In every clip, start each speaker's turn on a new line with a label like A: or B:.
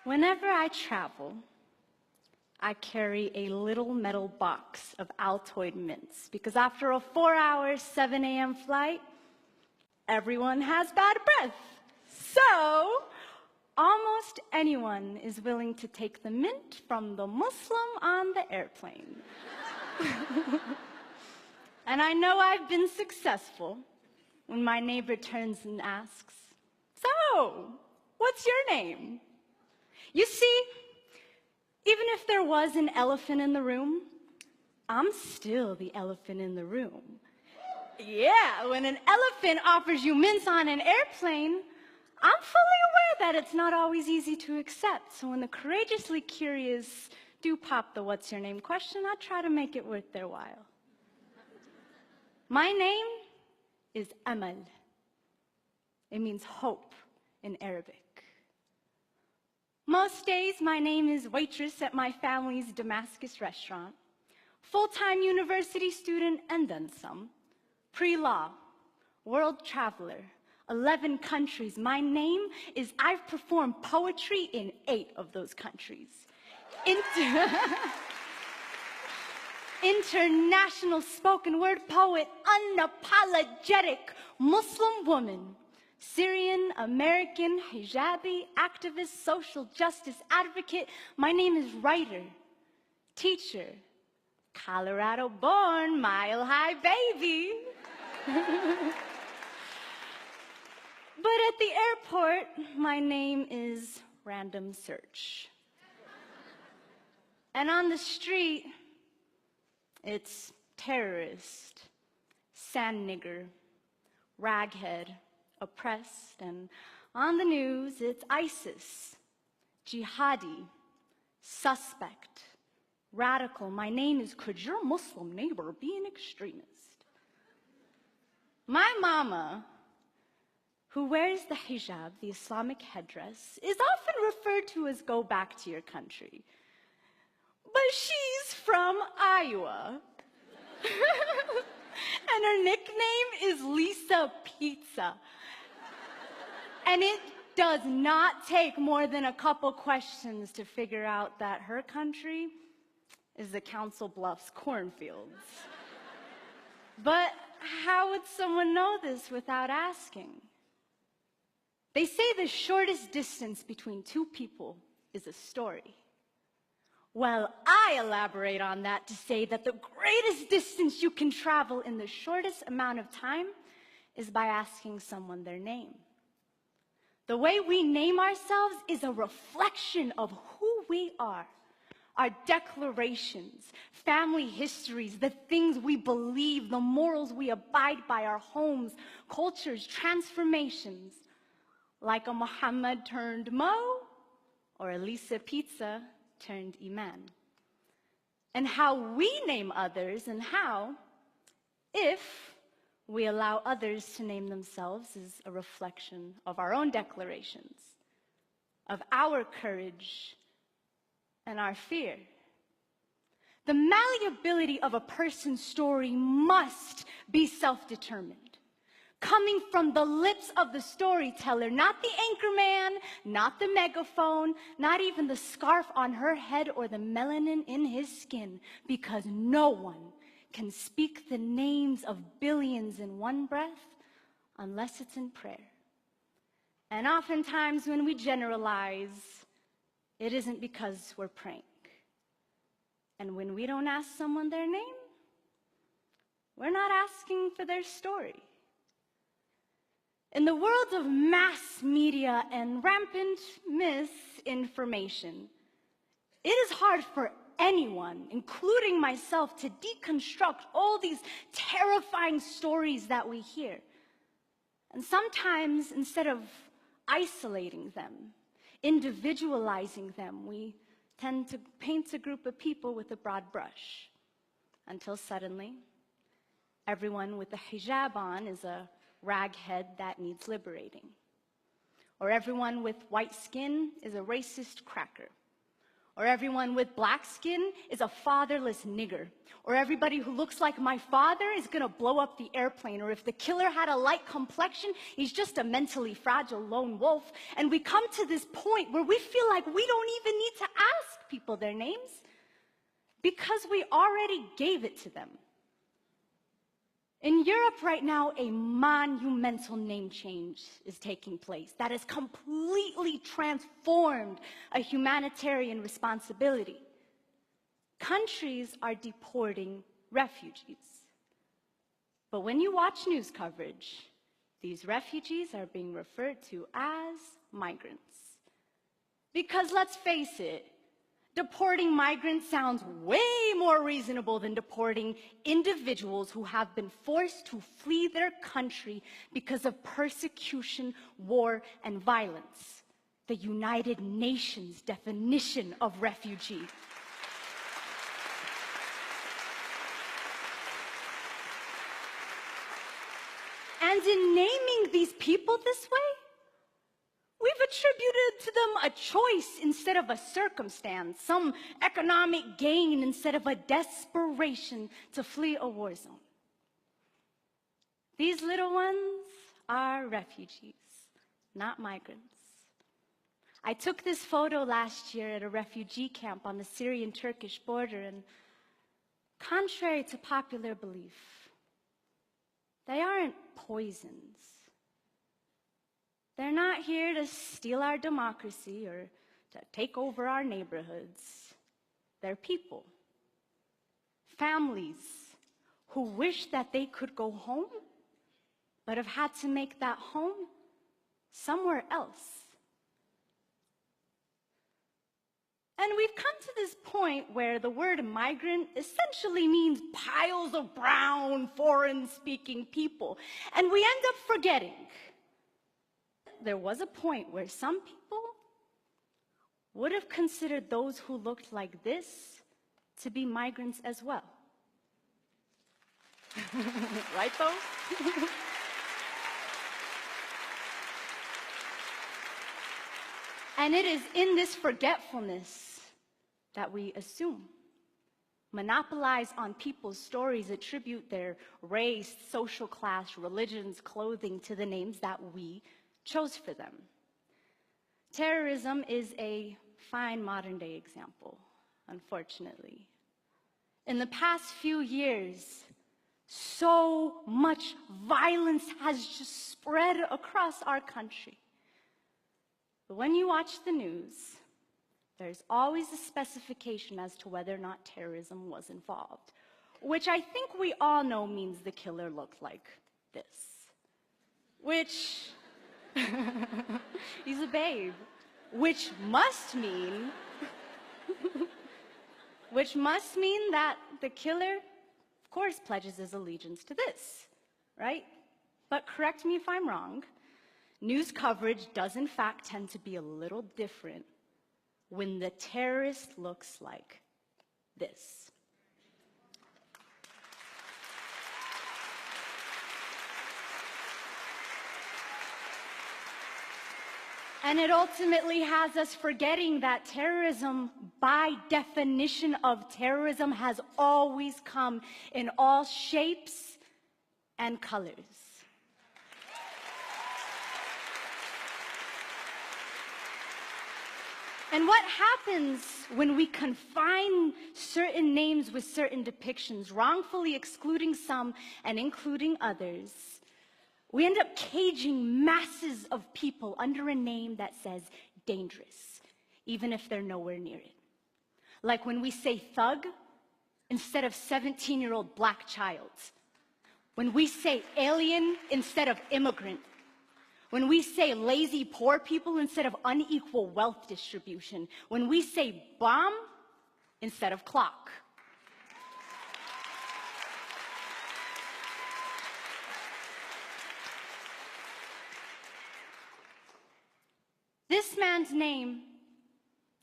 A: Whenever I travel, I carry a little metal box of Altoid mints because after a 4-hour, 7 a.m. flight, everyone has bad breath. So, almost anyone is willing to take the mint from the Muslim on the airplane. And I know I've been successful when my neighbor turns and asks, "So, what's your name?" You see, even if there was an elephant in the room, I'm still the elephant in the room. Yeah, when an elephant offers you mints on an airplane, I'm fully aware that it's not always easy to accept. So when the courageously curious do pop the "what's your name" question, I try to make it worth their while. My name is Amal. It means hope in Arabic. Most days, my name is waitress at my family's Damascus restaurant, full-time university student and then some, pre-law, world traveler, 11 countries. My name is I've performed poetry in 8 of those countries. International spoken word poet, unapologetic Muslim woman, Syrian, American, hijabi, activist, social justice advocate. My name is writer, teacher, Colorado born, mile high baby. But at the airport, my name is random search. And on the street, it's terrorist, sand nigger, raghead, oppressed, and on the news, it's ISIS, jihadi, suspect, radical. My name is could your Muslim neighbor be an extremist? My mama, who wears the hijab, the Islamic headdress, is often referred to as go back to your country. But she's from Iowa. And her nickname is Lisa Pizza. And it does not take more than a couple questions to figure out that her country is the Council Bluffs cornfields. But how would someone know this without asking? They say the shortest distance between two people is a story. Well, I elaborate on that to say that the greatest distance you can travel in the shortest amount of time is by asking someone their name. The way we name ourselves is a reflection of who we are. Our declarations, family histories, the things we believe, the morals we abide by, our homes, cultures, transformations. Like a Muhammad turned Mo, or a Lisa Pizza turned Iman. And how we name others and how, if we allow others to name themselves, is a reflection of our own declarations, of our courage and our fear. The malleability of a person's story must be self-determined, coming from the lips of the storyteller, not the anchorman, not the megaphone, not even the scarf on her head or the melanin in his skin, because no one can speak the names of billions in one breath unless it's in prayer. And oftentimes when we generalize, it isn't because we're praying. And when we don't ask someone their name, we're not asking for their story. In the world of mass media and rampant misinformation, it is hard for anyone, including myself, to deconstruct all these terrifying stories that we hear. And sometimes, instead of isolating them, individualizing them, we tend to paint a group of people with a broad brush, until suddenly, everyone with a hijab on is a raghead that needs liberating. Or everyone with white skin is a racist cracker. Or everyone with black skin is a fatherless nigger. Or everybody who looks like my father is gonna blow up the airplane. Or if the killer had a light complexion, he's just a mentally fragile lone wolf. And we come to this point where we feel like we don't even need to ask people their names because we already gave it to them. In Europe right now, a monumental name change is taking place that has completely transformed a humanitarian responsibility. Countries are deporting refugees. But when you watch news coverage, these refugees are being referred to as migrants. Because let's face it, deporting migrants sounds way more reasonable than deporting individuals who have been forced to flee their country because of persecution, war, and violence. The United Nations definition of refugee. And in naming these people this way, we've attributed to them a choice instead of a circumstance, some economic gain instead of a desperation to flee a war zone. These little ones are refugees, not migrants. I took this photo last year at a refugee camp on the Syrian-Turkish border, and contrary to popular belief, they aren't poisons. They're not here to steal our democracy or to take over our neighborhoods. They're people, families who wish that they could go home, but have had to make that home somewhere else. And we've come to this point where the word migrant essentially means piles of brown, foreign-speaking people. And we end up forgetting there was a point where some people would have considered those who looked like this to be migrants as well. Right, though? And it is in this forgetfulness that we assume, monopolize on people's stories, attribute their race, social class, religions, clothing to the names that we chose for them. Terrorism is a fine modern-day example, unfortunately. In the past few years, so much violence has just spread across our country. But when you watch the news, there's always a specification as to whether or not terrorism was involved, which I think we all know means the killer looked like this, which he's a babe, which must mean that the killer, of course, pledges his allegiance to this, right? But correct me if I'm wrong, news coverage does in fact tend to be a little different when the terrorist looks like this. And it ultimately has us forgetting that terrorism, by definition of terrorism, has always come in all shapes and colors. And what happens when we confine certain names with certain depictions, wrongfully excluding some and including others? We end up caging masses of people under a name that says dangerous, even if they're nowhere near it. Like when we say thug instead of 17-year-old black child. When we say alien instead of immigrant. When we say lazy poor people instead of unequal wealth distribution. When we say bomb instead of clock. This man's name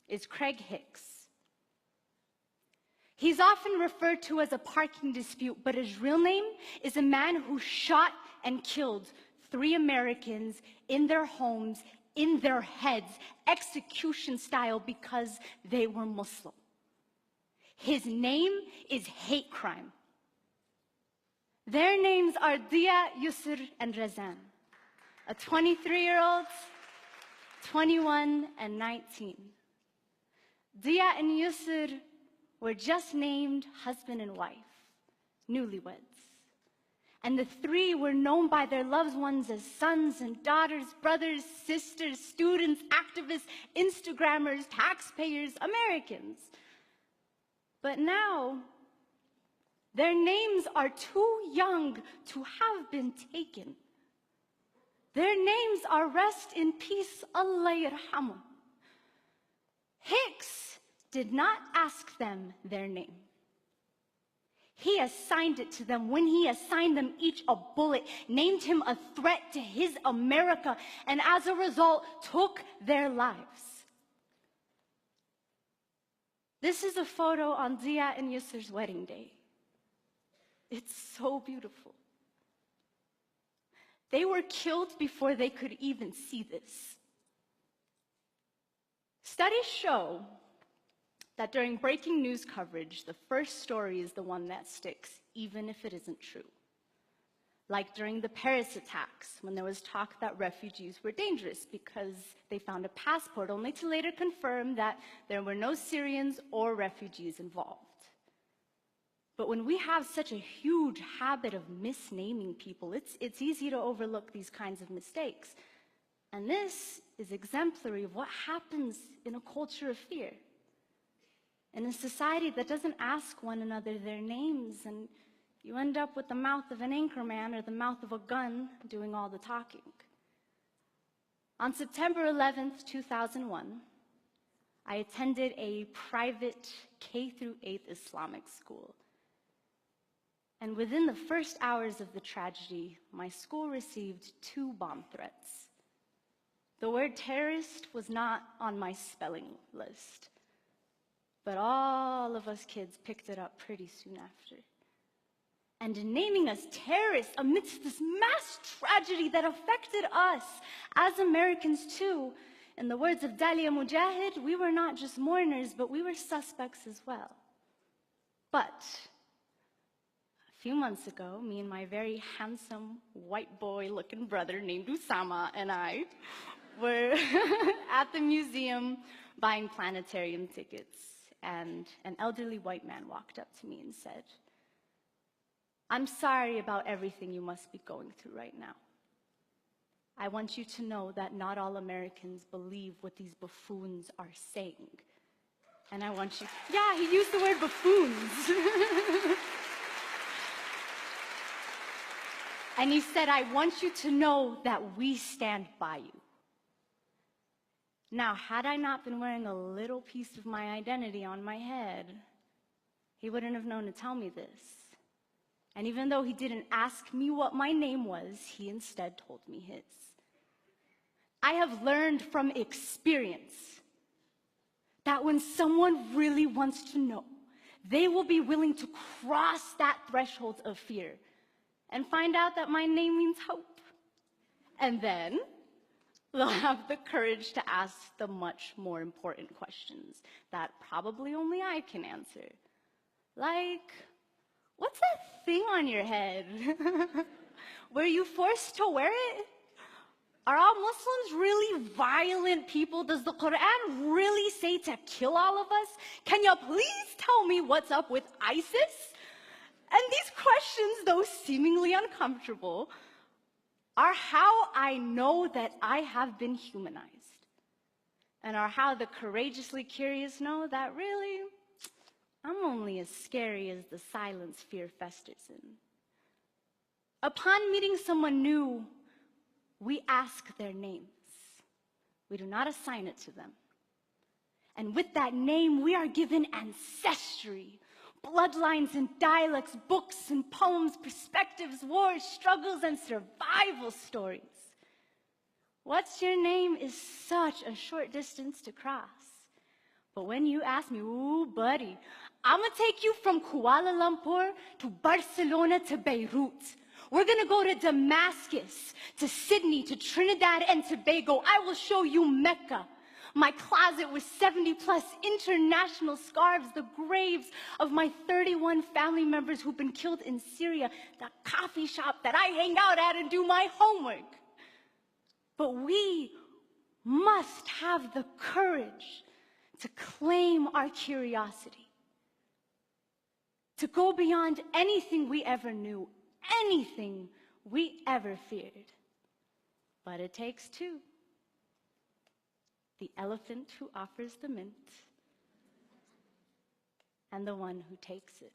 A: is Craig Hicks. He's often referred to as a parking dispute, but his real name is a man who shot and killed 3 Americans in their homes in their heads, execution style, because they were Muslim. His name is hate crime. Their names are Dia, Yusr, and Razan, a 23-year-old, 21, and 19. Dia and Yusr were just named husband and wife, newlyweds. And the three were known by their loved ones as sons and daughters, brothers, sisters, students, activists, Instagrammers, taxpayers, Americans. But now, their names are too young to have been taken. Their names are rest in peace, Allah yarhamu. Hicks did not ask them their name. He assigned it to them when he assigned them each a bullet, named him a threat to his America, and as a result, took their lives. This is a photo on Dia and Yusr's wedding day. It's so beautiful. They were killed before they could even see this. Studies show that during breaking news coverage, the first story is the one that sticks, even if it isn't true. Like during the Paris attacks, when there was talk that refugees were dangerous because they found a passport, only to later confirm that there were no Syrians or refugees involved. But when we have such a huge habit of misnaming people, it's easy to overlook these kinds of mistakes. And this is exemplary of what happens in a culture of fear. In a society that doesn't ask one another their names, and you end up with the mouth of an anchorman or the mouth of a gun doing all the talking. On September 11th, 2001, I attended a private K-8 Islamic school. And within the first hours of the tragedy, my school received 2 bomb threats. The word terrorist was not on my spelling list, but all of us kids picked it up pretty soon after. And in naming us terrorists amidst this mass tragedy that affected us as Americans too, in the words of Dalia Mujahid, we were not just mourners, but we were suspects as well. But a few months ago, me and my very handsome white boy-looking brother named Usama and I were at the museum buying planetarium tickets, and an elderly white man walked up to me and said, "I'm sorry about everything you must be going through right now. I want you to know that not all Americans believe what these buffoons are saying. And I want you..." Yeah, he used the word buffoons. And he said, "I want you to know that we stand by you." Now, had I not been wearing a little piece of my identity on my head, he wouldn't have known to tell me this. And even though he didn't ask me what my name was, he instead told me his. I have learned from experience that when someone really wants to know, they will be willing to cross that threshold of fear and find out that my name means hope. And then they'll have the courage to ask the much more important questions that probably only I can answer. Like, what's that thing on your head? Were you forced to wear it? Are all Muslims really violent people? Does the Quran really say to kill all of us? Can you please tell me what's up with ISIS? And these questions, though seemingly uncomfortable, are how I know that I have been humanized, and are how the courageously curious know that really, I'm only as scary as the silence fear festers in. Upon meeting someone new, we ask their names. We do not assign it to them. And with that name, we are given ancestry, bloodlines and dialects, books and poems, perspectives, wars, struggles, and survival stories. What's your name is such a short distance to cross. But when you ask me, ooh, buddy, I'm gonna take you from Kuala Lumpur to Barcelona to Beirut. We're gonna go to Damascus, to Sydney, to Trinidad and Tobago. I will show you Mecca. My closet with 70+ international scarves, the graves of my 31 family members who've been killed in Syria, the coffee shop that I hang out at and do my homework. But we must have the courage to claim our curiosity, to go beyond anything we ever knew, anything we ever feared. But it takes two. The elephant who offers the mint, and the one who takes it.